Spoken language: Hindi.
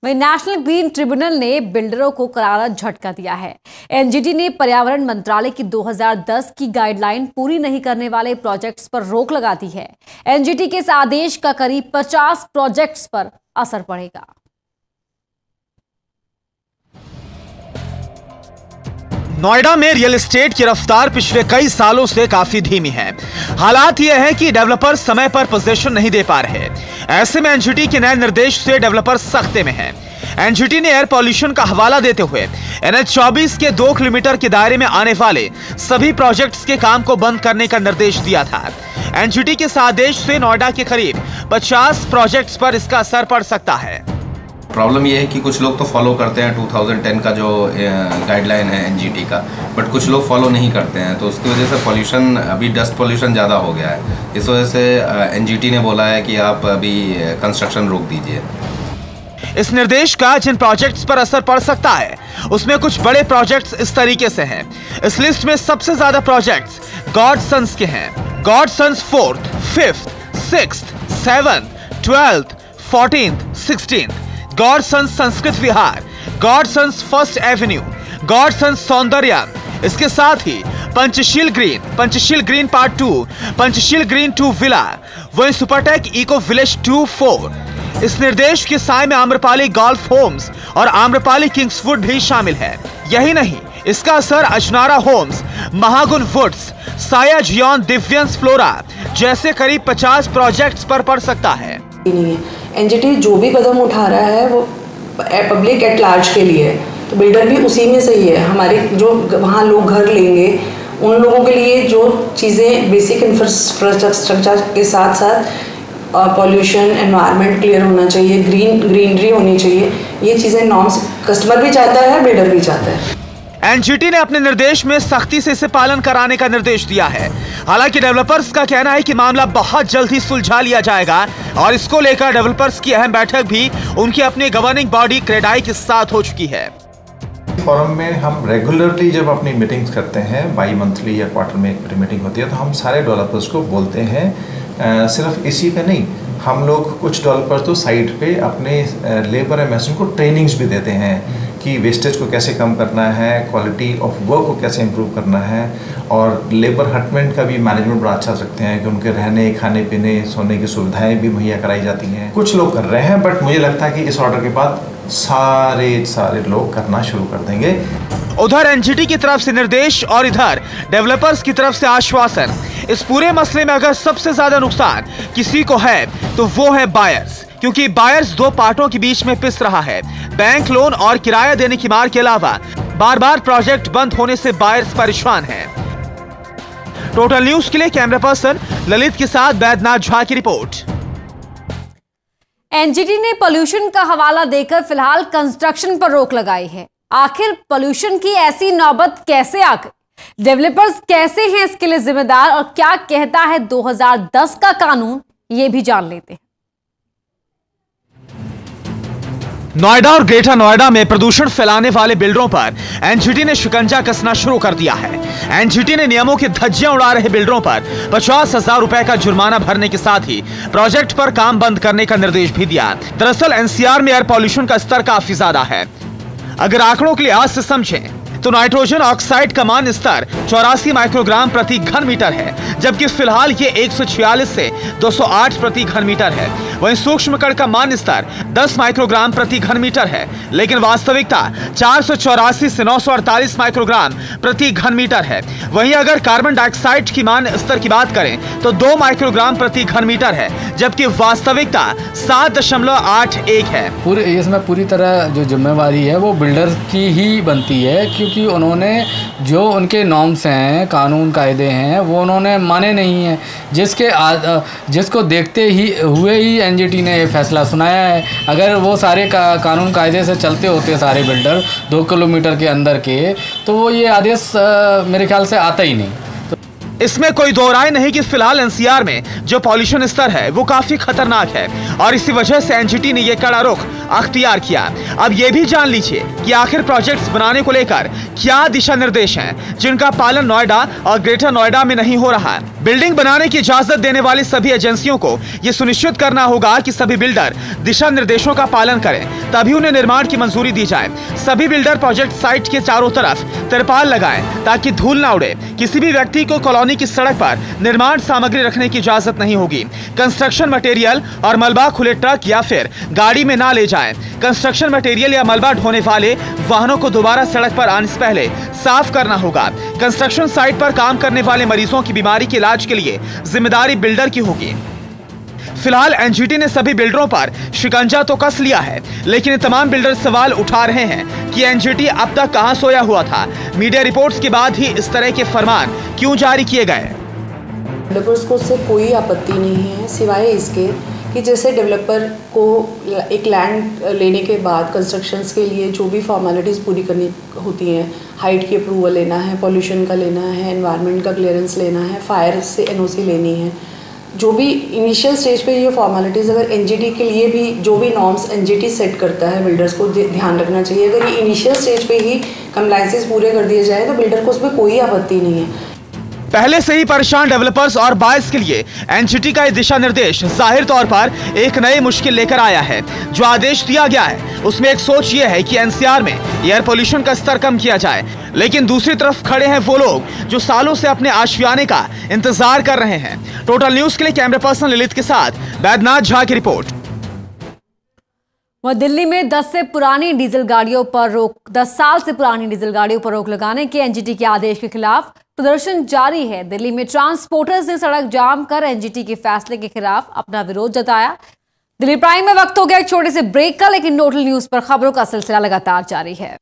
वहीं नेशनल ग्रीन ट्रिब्यूनल ने बिल्डरों को करारा झटका दिया है। एनजीटी ने पर्यावरण मंत्रालय की 2010 की गाइडलाइन पूरी नहीं करने वाले प्रोजेक्ट्स पर रोक लगा दी है। एनजीटी के इस आदेश का करीब 50 प्रोजेक्ट्स पर असर पड़ेगा। नोएडा में रियल एस्टेट की रफ्तार पिछले कई सालों से काफी धीमी है। हालात यह है कि डेवलपर समय पर पोजीशन नहीं दे पा रहे। ऐसे में एनजीटी के नए निर्देश से डेवलपर सख्ते में हैं। एनजीटी ने एयर पॉल्यूशन का हवाला देते हुए NH-24 के 2 किलोमीटर के दायरे में आने वाले सभी प्रोजेक्ट्स के काम को बंद करने का निर्देश दिया था। एनजीटी के इस आदेश से नोएडा के करीब 50 प्रोजेक्ट्स पर इसका असर पड़ सकता है। प्रॉब्लम ये है कि कुछ लोग तो फॉलो करते हैं 2010 का जो गाइडलाइन है एनजीटी का, बट कुछ लोग फॉलो नहीं करते हैं, तो उसकी वजह से पॉल्यूशन, अभी डस्ट पॉल्यूशन ज़्यादा हो गया है। इस वजह से एनजीटी ने बोला है कि आप अभी कंस्ट्रक्शन रोक दीजिए। इस निर्देश का जिन प्रोजेक्ट्स पर असर पड़ सकता है उसमें कुछ बड़े प्रोजेक्ट्स इस तरीके से हैं। इस लिस्ट में सबसे ज्यादा प्रोजेक्ट्स गॉडसन्स के हैं। Godsons 4th, 5th, 6th, 7th, 12th, 14th, 16th, Godsons Sanskrit Vihar, Godsons first avenue, Godsons Saundaryam. इसके साथ ही Panchsheel green part 2, Panchsheel green 2 villa, वहीं सुपरटेक इको विलेज 2-4। इस निर्देश के साए में आम्रपाली गोल्फ होम्स और आम्रपाली किंग्सवुड भी शामिल है। यही नहीं, इसका असर अजनारा होम्स, महागुन वुड्स, साया जियोन, दिव्यंस फ्लोरा जैसे करीब 50 प्रोजेक्ट्स पर पड़ सकता है। एनजीटी जो भी कदम उठा रहा है वो पब्लिक एट लार्ज के लिए है, तो बिल्डर भी उसी में सही है। हमारे जो वहाँ लोग घर लेंगे उन लोगों के लिए जो चीज़ें बेसिक इंफ्रास्ट्रक्चर के साथ साथ पॉल्यूशन, एनवायरनमेंट क्लियर होना चाहिए, ग्रीनरी होनी चाहिए, ये चीज़ें नॉर्म्स कस्टमर भी चाहता है, बिल्डर भी चाहता है। एनजीटी ने अपने निर्देश में सख्ती से इसे पालन कराने का निर्देश दिया है। हालांकि डेवलपर्स का कहना है कि मामला बहुत जल्द ही सुलझा लिया जाएगा और इसको लेकर डेवलपर्स की अहम बैठक भी उनकी अपनी गवर्निंग बॉडी क्रेडाई के साथ हो चुकी है। फोरम में हम रेगुलरली जब अपनी मीटिंग्स करते हैं, बाई मंथली या क्वार्टर में एक मीटिंग होती है, तो हम सारे डेवलपर्स को बोलते हैं, सिर्फ इसी पे नहीं, हम लोग कुछ डेवलपर्स तो साइट पे अपने लेबर एंड मैसन को ट्रेनिंग्स भी देते हैं कि वेस्टेज को कैसे कम करना है, क्वालिटी ऑफ वर्क को कैसे इम्प्रूव करना है, और लेबर हटमेंट का भी मैनेजमेंट बड़ा अच्छा सकते हैं कि उनके रहने, खाने पीने, सोने की सुविधाएं भी मुहैया कराई जाती हैं। कुछ लोग कर रहे हैं, बट मुझे लगता है कि इस ऑर्डर के बाद सारे लोग करना शुरू कर देंगे। उधर एनजीटी की तरफ से निर्देश और इधर डेवलपर्स की तरफ से आश्वासन। इस पूरे मसले में अगर सबसे ज्यादा नुकसान किसी को है तो वो है बायर्स, क्योंकि बायर्स दो पार्टों के बीच में पिस रहा है। बैंक लोन और किराया देने की मार के अलावा बार प्रोजेक्ट बंद होने से बायर्स परेशान हैं। टोटल न्यूज के लिए कैमरा पर्सन ललित के साथ बैद्यनाथ झा की रिपोर्ट। एनजीटी ने पोल्यूशन का हवाला देकर फिलहाल कंस्ट्रक्शन पर रोक लगाई है। आखिर पोल्यूशन की ऐसी नौबत कैसे आ गई? डेवलपर्स कैसे हैं इसके लिए जिम्मेदार और क्या कहता है 2010 का कानून, ये भी जान लेते हैं। नोएडा और ग्रेटर नोएडा में प्रदूषण फैलाने वाले बिल्डरों पर एनजीटी ने शिकंजा कसना शुरू कर दिया है। एनजीटी ने नियमों की धज्जियां उड़ा रहे बिल्डरों पर 50,000 रुपए का जुर्माना भरने के साथ ही प्रोजेक्ट पर काम बंद करने का निर्देश भी दिया। दरअसल एनसीआर में एयर पॉल्यूशन का स्तर काफी ज्यादा है। अगर आंकड़ों के लिहाज से समझें तो नाइट्रोजन ऑक्साइड का मान स्तर 84 माइक्रोग्राम प्रति घन मीटर है, जबकि फिलहाल ये 146 से 208 प्रति घन मीटर है। वहीं सूक्ष्म कण का मान स्तर 10 माइक्रोग्राम प्रति घन मीटर है, लेकिन वास्तविकता 484 से 948 माइक्रोग्राम प्रति घन मीटर है। वहीं अगर कार्बन डाइऑक्साइड की मान स्तर की बात करें तो 2 माइक्रोग्राम प्रति घन मीटर है, जबकि वास्तविकता 7.81 है। इसमें पूरी तरह जो जिम्मेवारी है वो बिल्डर की ही बनती है, क्योंकि उन्होंने जो उनके नॉर्म्स हैं, कानून कायदे हैं, वो उन्होंने माने नहीं हैं, जिसको देखते हुए ही एनजीटी ने ये फैसला सुनाया है। अगर वो सारे कानून कायदे से चलते होते सारे बिल्डर 2 किलोमीटर के अंदर के, तो वो ये आदेश मेरे ख्याल से आता ही नहीं। इसमें कोई दो राय नहीं कि फिलहाल एनसीआर में जो पॉल्यूशन स्तर है वो काफी खतरनाक है और इसी वजह से एनजीटी ने ये कड़ा रुख अख्तियार किया। अब ये भी जान लीजिए कि आखिर प्रोजेक्ट्स बनाने को लेकर क्या दिशा निर्देश हैं जिनका पालन नोएडा और ग्रेटर नोएडा में नहीं हो रहा है। बिल्डिंग बनाने की इजाजत देने वाली सभी एजेंसियों को ये सुनिश्चित करना होगा कि सभी बिल्डर दिशा निर्देशों का पालन करें, तभी उन्हें निर्माण की मंजूरी दी जाए। सभी बिल्डर प्रोजेक्ट साइट के चारों तरफ तिरपाल लगाएं ताकि धूल न उड़े। किसी भी व्यक्ति को कॉलोनी की सड़क पर निर्माण सामग्री रखने की इजाजत नहीं होगी। कंस्ट्रक्शन मटेरियल और मलबा खुले ट्रक या फिर गाड़ी में ना ले जाएं। कंस्ट्रक्शन मटेरियल या मलबा ढोने वाले वाहनों को दोबारा सड़क पर आने से पहले साफ करना होगा। कंस्ट्रक्शन साइट पर काम करने वाले मरीजों की बीमारी के इलाज के लिए जिम्मेदारी बिल्डर की होगी। फिलहाल एनजीटी ने सभी बिल्डरों पर शिकंजा तो कस लिया है, लेकिन तमाम बिल्डर सवाल उठा रहे हैं कि एनजीटी अब तक कहां सोया हुआ था। मीडिया रिपोर्ट्स के बाद ही इस तरह के फरमान क्यों जारी किए गए। डेवलपर्स को उससे कोई आपत्ति नहीं है, सिवाय इसके कि जैसे डेवलपर को एक लैंड लेने के बाद कंस्ट्रक्शंस के लिए जो भी फॉर्मेलिटीज़ पूरी करनी होती हैं, हाइट की अप्रूवल लेना है, पॉल्यूशन का लेना है, एनवायरनमेंट का क्लियरेंस लेना है, फायर से एनओसी लेनी है, जो भी इनिशियल स्टेज पे ये फॉर्मेलिटीज़ अगर एनजीटी के लिए भी जो भी नॉर्म्स एनजीटी सेट करता है बिल्डर्स को ध्यान रखना चाहिए। अगर ये इनिशियल स्टेज पे ही कंप्लायंसेस पूरे कर दिए जाए तो बिल्डर को उसमें कोई आपत्ति नहीं है। पहले से ही परेशान डेवलपर्स और बायर्स के लिए एनजीटी का दिशा निर्देश जाहिर तौर पर एक नई मुश्किल लेकर आया है। जो आदेश दिया गया है उसमें एक सोच ये है कि एनसीआर में एयर पोल्यूशन का स्तर कम किया जाए, लेकिन दूसरी तरफ खड़े हैं वो लोग जो सालों से अपने आशियाने का इंतजार कर रहे हैं। टोटल न्यूज के लिए कैमरा पर्सन ललित के साथ बैद्यनाथ झा की रिपोर्ट। वह दिल्ली में 10 साल से पुरानी डीजल गाड़ियों पर रोक लगाने के एनजीटी के आदेश के खिलाफ प्रदर्शन जारी है। दिल्ली में ट्रांसपोर्टर्स ने सड़क जाम कर एनजीटी के फैसले के खिलाफ अपना विरोध जताया। दिल्ली प्राइम में वक्त हो गया एक छोटे से ब्रेक का, लेकिन टोटल न्यूज पर खबरों का सिलसिला लगातार जारी है।